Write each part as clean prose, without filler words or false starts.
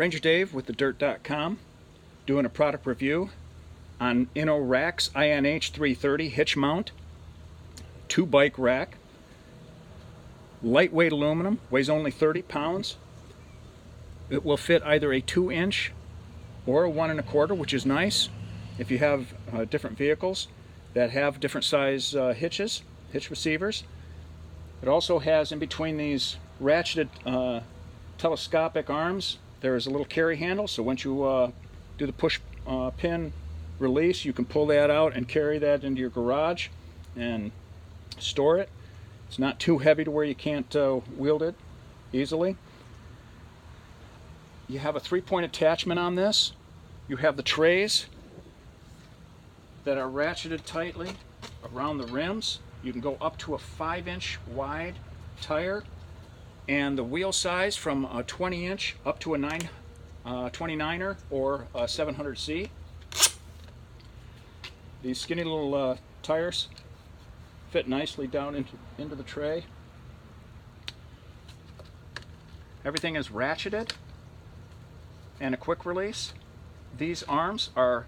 Ranger Dave with thedirt.com doing a product review on Inno Racks INH330 hitch mount, 2-bike rack, lightweight aluminum, weighs only 30 pounds. It will fit either a 2-inch or a 1 1/4, which is nice if you have different vehicles that have different size hitch receivers. It also has in between these ratcheted telescopic arms, there is a little carry handle, so once you do the push pin release, you can pull that out and carry that into your garage and store it. It's not too heavy to where you can't wield it easily. You have a 3-point attachment on this. You have the trays that are ratcheted tightly around the rims. You can go up to a 5-inch wide tire, and the wheel size from a 20-inch up to a 29er or a 700C. These skinny little tires fit nicely down into the tray. Everything is ratcheted and a quick release. These arms are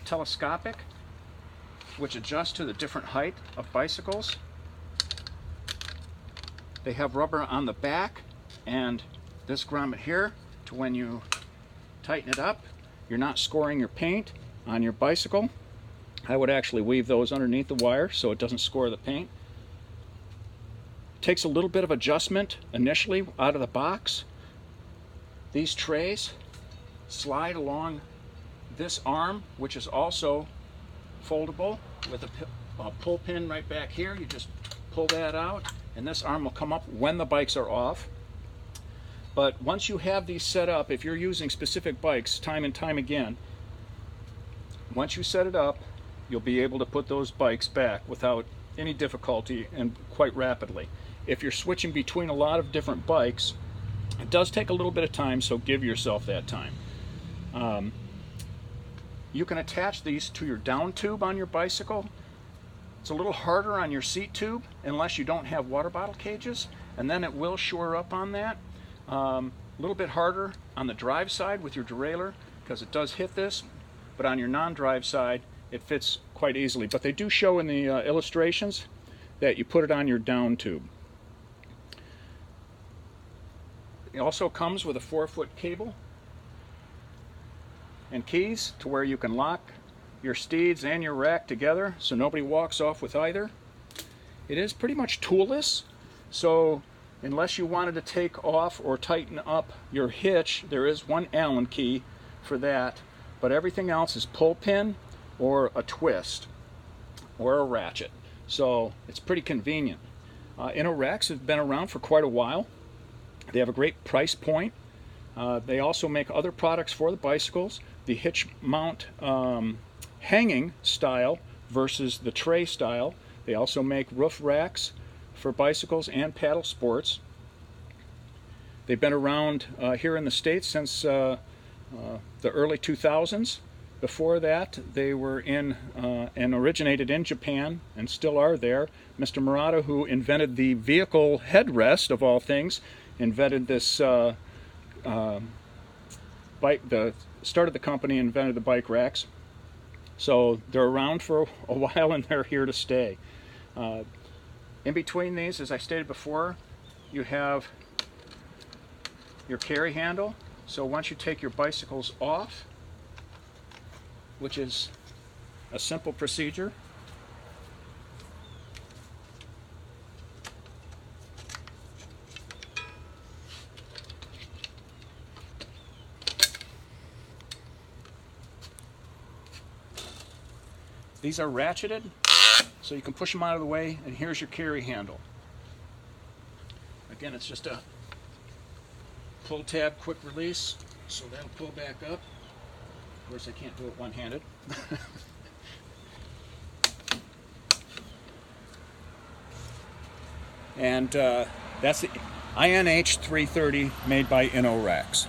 telescopic, which adjust to the different height of bicycles. They have rubber on the back and this grommet here to when you tighten it up, you're not scoring your paint on your bicycle. I would actually weave those underneath the wire so it doesn't score the paint. It takes a little bit of adjustment initially out of the box. These trays slide along this arm, which is also foldable with a pull pin right back here. You just pull that out and this arm will come up when the bikes are off. But once you have these set up, if you're using specific bikes time and time again, once you set it up, you'll be able to put those bikes back without any difficulty and quite rapidly. If you're switching between a lot of different bikes, it does take a little bit of time, so give yourself that time. You can attach these to your down tube on your bicycle. It's a little harder on your seat tube unless you don't have water bottle cages, and then it will shore up on that. A little bit harder on the drive side with your derailleur because it does hit this, but on your non-drive side it fits quite easily. But they do show in the illustrations that you put it on your down tube. It also comes with a 4-foot cable and keys to where you can lock your steeds and your rack together so nobody walks off with either. It is pretty much toolless, so unless you wanted to take off or tighten up your hitch, there is one Allen key for that, but everything else is pull pin or a twist or a ratchet, so it's pretty convenient. Inno Racks have been around for quite a while. They have a great price point. They also make other products for the bicycles. The hitch mount hanging style versus the tray style. They also make roof racks for bicycles and paddle sports. They've been around here in the States since the early 2000s. Before that, they were in and originated in Japan and still are there. Mr. Murata, who invented the vehicle headrest of all things, invented this started the company, invented the bike racks. So they're around for a while and they're here to stay. In between these, as I stated before, you have your carry handle. So once you take your bicycles off, which is a simple procedure, these are ratcheted, so you can push them out of the way, and here's your carry handle. Again, it's just a pull tab quick release, so that'll pull back up. Of course, I can't do it one-handed. And that's the INH330 made by Inno Racks.